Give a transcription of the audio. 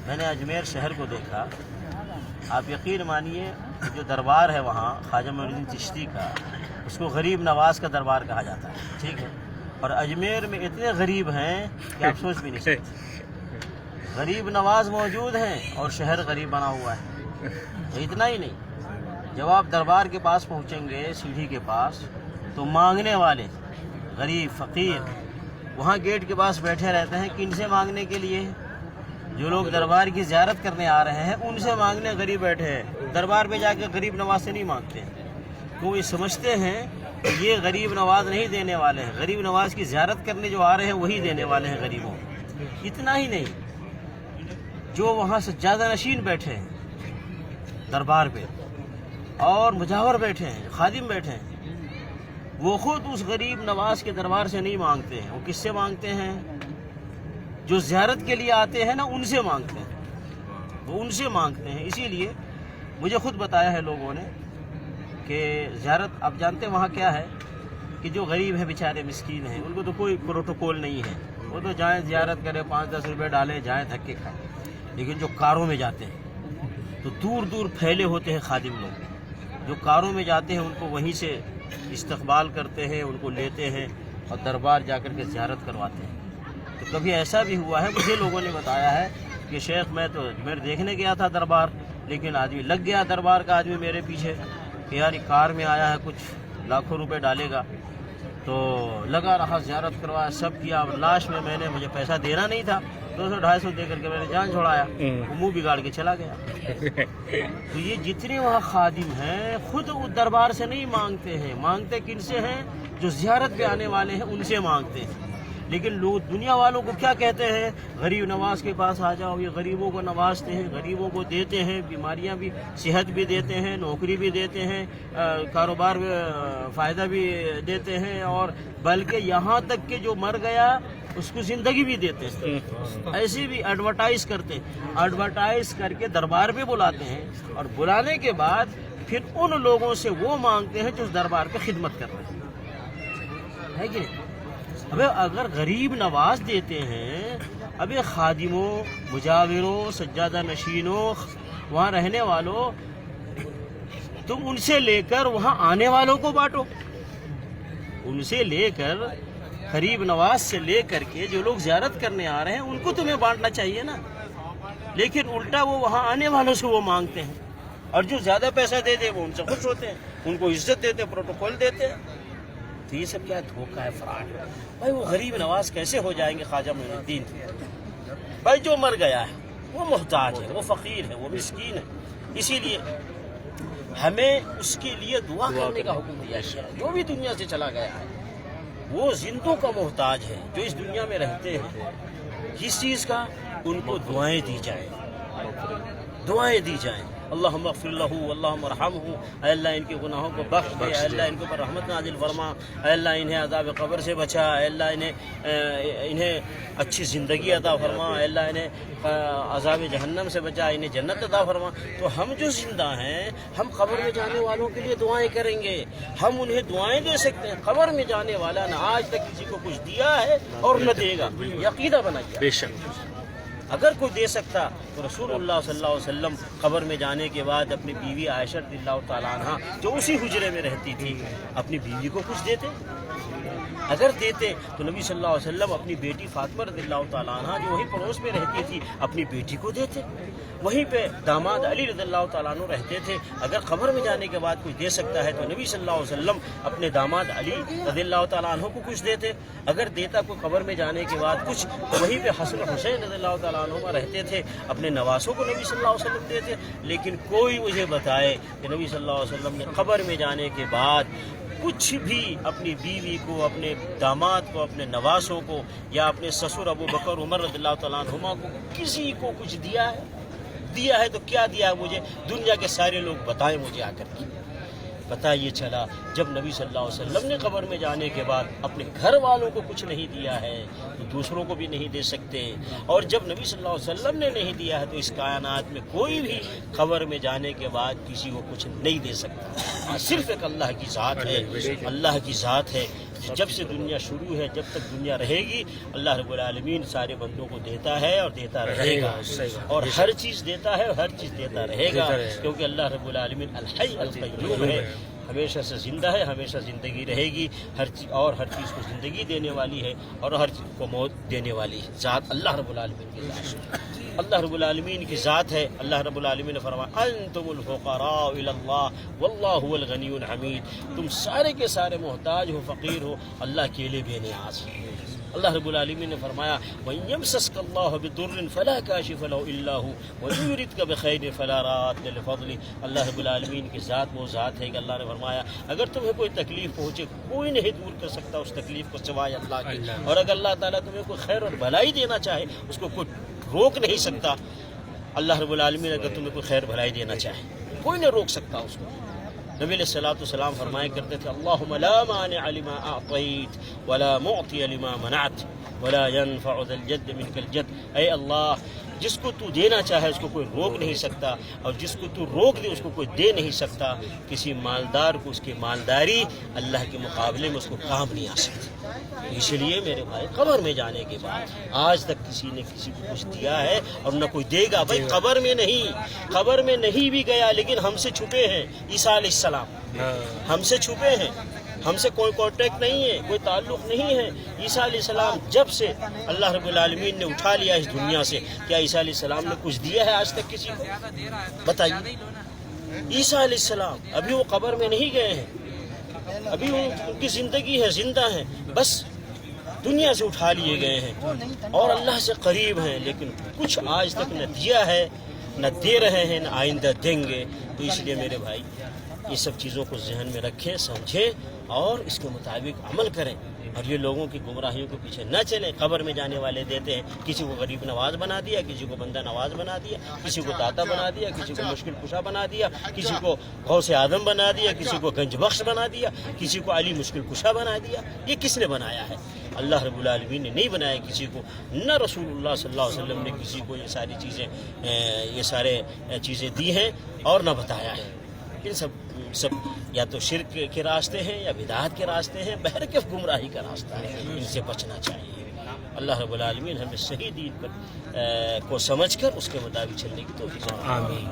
میں نے اجمیر شہر کو دیکھا. آپ یقین مانیے جو دربار ہے وہاں خواجہ معین الدین چشتی کا، اس کو غریب نواز کا دربار کہا جاتا ہے. ٹھیک ہے، اور اجمیر میں اتنے غریب ہیں کہ آپ سوچ بھی نہیں سکتے. غریب نواز موجود ہیں اور شہر غریب بنا ہوا ہے. اتنا ہی نہیں، جب آپ دربار کے پاس پہنچیں گے سیڑھی کے پاس تو مانگنے والے غریب فقیر وہاں گیٹ کے پاس بیٹھے رہتے ہیں. کن سے مانگنے کے لیے؟ جو لوگ دربار کی زیارت کرنے آ رہے ہیں ان سے مانگنے غریب بیٹھے ہیں. دربار پہ جا کے غریب نواز سے نہیں مانگتے ہیں، تو یہ سمجھتے ہیں کہ یہ غریب نواز نہیں دینے والے ہیں. غریب نواز کی زیارت کرنے جو آ رہے ہیں وہی دینے والے ہیں غریبوں. اتنا ہی نہیں، جو وہاں سجادہ نشین بیٹھے ہیں دربار پہ اور مجاور بیٹھے ہیں، خادم بیٹھے ہیں، وہ خود اس غریب نواز کے دربار سے نہیں مانگتے ہیں. وہ کس سے مانگتے ہیں؟ جو زیارت کے لیے آتے ہیں نا ان سے مانگتے ہیں. وہ ان سے مانگتے ہیں. اسی لیے مجھے خود بتایا ہے لوگوں نے کہ زیارت، آپ جانتے ہیں وہاں کیا ہے کہ جو غریب ہیں بیچارے مسکین ہیں ان کو تو کوئی پروٹوکول نہیں ہے. وہ تو جائیں زیارت کریں، 5-10 روپے ڈالیں، جائیں دھکے کھائیں. لیکن جو کاروں میں جاتے ہیں تو دور دور پھیلے ہوتے ہیں خادم لوگ. جو کاروں میں جاتے ہیں ان کو وہیں سے استقبال کرتے ہیں، ان کو لیتے ہیں اور دربار جا کر کے زیارت کرواتے ہیں. تو کبھی ایسا بھی ہوا ہے، مجھے لوگوں نے بتایا ہے کہ شیخ میں تو اجمیر دیکھنے گیا تھا دربار، لیکن آدمی لگ گیا دربار کا آدمی میرے پیچھے کہ یار یہ کار میں آیا ہے، کچھ لاکھوں روپے ڈالے گا. تو لگا رہا، زیارت کروایا، سب کیا. لاسٹ میں مجھے پیسہ دینا نہیں تھا، 200-250 دے کر کے میں نے جان چھوڑایا. وہ منہ بگاڑ کے چلا گیا. تو یہ جتنے وہاں خادم ہیں خود دربار سے نہیں مانگتے ہیں. مانگتے کن سے ہیں؟ جو زیارت پہ آنے والے ہیں ان سے مانگتے ہیں. لیکن لوگ دنیا والوں کو کیا کہتے ہیں؟ غریب نواز کے پاس آ جاؤ. یہ غریبوں کو نوازتے ہیں، غریبوں کو دیتے ہیں، بیماریاں بھی، صحت بھی دیتے ہیں، نوکری بھی دیتے ہیں، کاروبار میں فائدہ بھی دیتے ہیں، اور بلکہ یہاں تک کہ جو مر گیا اس کو زندگی بھی دیتے ہیں. ایسی بھی ایڈورٹائز کرتے ہیں. ایڈورٹائز کر کے دربار پہ بلاتے ہیں اور بلانے کے بعد پھر ان لوگوں سے وہ مانگتے ہیں جو اس دربار پہ خدمت کر رہے ہیں. ہے کہ نہیں؟ اب اگر غریب نواز دیتے ہیں، اب خادموں، مجاوروں، سجادہ نشینوں، وہاں رہنے والوں، تم ان سے لے کر وہاں آنے والوں کو بانٹو. ان سے لے کر، غریب نواز سے لے کر کے جو لوگ زیارت کرنے آ رہے ہیں ان کو تمہیں بانٹنا چاہیے نا. لیکن الٹا وہ وہاں آنے والوں سے وہ مانگتے ہیں، اور جو زیادہ پیسہ دے دے وہ ان سے خوش ہوتے ہیں، ان کو عزت دیتے، پروٹوکول دیتے ہیں. تو یہ سب کیا دھوکہ ہے، فراڈ ہے. بھائی وہ غریب نواز کیسے ہو جائیں گے خواجہ معین الدین؟ بھائی جو مر گیا ہے وہ محتاج ہے، وہ فقیر ہے، وہ مسکین ہے. اسی لیے ہمیں اس کے لیے دعا کرنے کا حکم دیا ہے. جو بھی دنیا سے چلا گیا ہے وہ زندوں کا محتاج ہے. جو اس دنیا میں رہتے ہیں کس چیز کا؟ ان کو دعائیں دی جائیں، دعائیں دی جائیں. اللہم اغفر لہ، اللہم ارحمہ، اے اللہ ان کے گناہوں کو بخش دے، اے اللہ ان کے اوپر رحمت نازل فرما، اے اللہ انہیں عذاب قبر سے بچا، اے اللہ انہیں اچھی زندگی عطا فرما، اے اللہ انہیں عذاب جہنم سے بچا، انہیں جنت عطا فرما. تو ہم جو زندہ ہیں ہم قبر میں جانے والوں کے لیے دعائیں کریں گے، ہم انہیں دعائیں دے سکتے ہیں. قبر میں جانے والا نہ آج تک کسی کو کچھ دیا ہے اور نہ دے گا. یہ عقیدہ بنائیے. بے شک. اگر کوئی دے سکتا تو رسول اللہ صلی اللہ علیہ وسلم قبر میں جانے کے بعد اپنی بیوی عائشہ رضی اللہ تعالیٰ عنہ جو اسی حجرے میں رہتی تھی اپنی بیوی کو کچھ دیتے. اگر دیتے تو نبی صلی اللہ علیہ وسلم اپنی بیٹی فاطمہ رضی اللہ تعالیٰ عنہ جو وہیں پڑوس میں رہتی تھی اپنی بیٹی کو دیتے. وہیں پہ داماد علی رضی اللہ تعالیٰ عنہ رہتے تھے. اگر قبر میں جانے کے بعد کوئی دے سکتا ہے تو نبی صلی اللہ علیہ وسلم اپنے داماد علی رضی اللہ تعالیٰ عنہ کو کچھ دیتے. اگر دیتا کوئی قبر میں جانے کے بعد کچھ تو وہیں پہ حسن حسین رضی اللہ تعالیٰ عنہ رہتے تھے، اپنے نواسوں کو نبی صلی اللہ علیہ وسلم دیتے. لیکن کوئی مجھے بتائے کہ نبی صلی اللہ علیہ وسلم نے قبر میں جانے کے بعد کچھ بھی اپنی بیوی کو، اپنے داماد کو، اپنے نواسوں کو یا اپنے سسر ابو بکر عمر رضی اللہ تعالیٰ عنہما کو کسی کو کچھ دیا ہے؟ دیا ہے تو کیا دیا ہے؟ مجھے دنیا کے سارے لوگ بتائیں مجھے آ کر کے. پتہ یہ چلا جب نبی صلی اللہ علیہ وسلم نے قبر میں جانے کے بعد اپنے گھر والوں کو کچھ نہیں دیا ہے تو دوسروں کو بھی نہیں دے سکتے. اور جب نبی صلی اللہ علیہ وسلم نے نہیں دیا ہے تو اس کائنات میں کوئی بھی قبر میں جانے کے بعد کسی کو کچھ نہیں دے سکتا. صرف ایک اللہ کی ذات ہے، اللہ کی ذات ہے جب سے دنیا شروع ہے جب تک دنیا رہے گی اللہ رب العالمین سارے بندوں کو دیتا ہے اور دیتا رہے گا، اور ہر چیز دیتا ہے اور ہر چیز دیتا رہے گا، کیونکہ اللہ رب العالمین الحی القیوم ہے، ہمیشہ سے زندہ ہے، ہمیشہ زندگی رہے گی، ہر چیز کو زندگی دینے والی ہے اور ہر چیز کو موت دینے والی ہے، ذات اللہ رب العالمین کی ذات، اللہ رب العالمین کی ذات ہے۔ اللہ رب العالمین نے فرمایا انتم الفقراء الی اللہ واللہ هو الغنی الحمید، تم سارے کے سارے محتاج ہو، فقیر ہو، اللہ کے لیے بے نیاز ہے۔ اللہ رب العالمین نے فرمایا وَإِن يَمْسَسْكَ اللَّهُ بِضُرٍّ فَلَا كَاشِفَ لَهُ إِلَّا هُوَ وَإِن يُرِدْكَ بِخَيْرٍ فَلَا رَادَّ لِفَضْلِهِ۔ اللہ رب العالمین کی ذات وہ ذات ہے کہ اللہ نے فرمایا اگر تمہیں کوئی تکلیف پہنچے کوئی نہیں دور کر سکتا اس تکلیف کو سوائے اللہ کے، اور اگر اللہ تعالیٰ تمہیں کوئی خیر اور بھلائی دینا چاہے اس کو کوئی روک نہیں سکتا۔ اللہ رب العالمین اگر تمہیں کوئی خیر بھلائی دینا چاہے کوئی نہیں روک سکتا اس کو۔ نبی علیہ الصلوۃ والسلام فرمایا کرتے تھے اللہم لا مانع لما اعطیت ولا معطی لما منعت ولا ينفع ذا الجد منک الجد، اے اللہ جس کو تو دینا چاہے اس کو کوئی روک نہیں سکتا، اور جس کو تو روک دے اس کو کوئی دے نہیں سکتا۔ کسی مالدار کو اس کی مالداری اللہ کے مقابلے میں اس کو کام نہیں آ سکتی۔ اس لیے میرے بھائی قبر میں جانے کے بعد آج تک کسی نے کسی کو کچھ دیا ہے اور نہ کوئی دے گا، بھائی قبر میں نہیں بھی گیا لیکن ہم سے چھپے ہیں عیسیٰ علیہ السلام، ہم سے چھپے ہیں، ہم سے کوئی کانٹیکٹ نہیں ہے، کوئی تعلق نہیں ہے۔ عیسیٰ علیہ السلام جب سے اللہ رب العالمین نے اٹھا لیا اس دنیا سے، کیا عیسیٰ علیہ السلام نے کچھ دیا ہے آج تک کسی کو؟ بتائیے۔ عیسیٰ علیہ السلام ابھی وہ قبر میں نہیں گئے ہیں، ابھی ان کی زندگی ہے، زندہ ہیں، بس دنیا سے اٹھا لیے گئے ہیں اور اللہ سے قریب ہیں، لیکن کچھ آج تک نہ دیا ہے، نہ دے رہے ہیں، نہ آئندہ دیں گے۔ تو اس لیے میرے بھائی یہ سب چیزوں کو ذہن میں رکھیں، سمجھیں اور اس کے مطابق عمل کریں، اور یہ لوگوں کی گمراہیوں کے پیچھے نہ چلیں۔ قبر میں جانے والے دیتے ہیں، کسی کو غریب نواز بنا دیا، کسی کو بندہ نواز بنا دیا، کسی کو داتا بنا دیا، کسی کو مشکل کشا بنا دیا، کسی کو غوث اعظم بنا دیا، کسی کو گنج بخش بنا دیا، کسی کو علی مشکل کشا بنا دیا۔ یہ کس نے بنایا ہے؟ اللہ رب العالمین نے نہیں بنایا کسی کو، نہ رسول اللہ صلی اللہ علیہ وسلم نے کسی کو یہ سارے چیزیں دی ہیں اور نہ بتایا ہے۔ ان سب یا تو شرک کے راستے ہیں یا بدعات کے راستے ہیں، بہرکیف گمراہی کا راستہ ہے، ان سے بچنا چاہیے۔ اللہ رب العالمین ہمیں صحیح دین کو سمجھ کر اس کے مطابق چلنے کی توفیق عطا فرمائے۔ آمین۔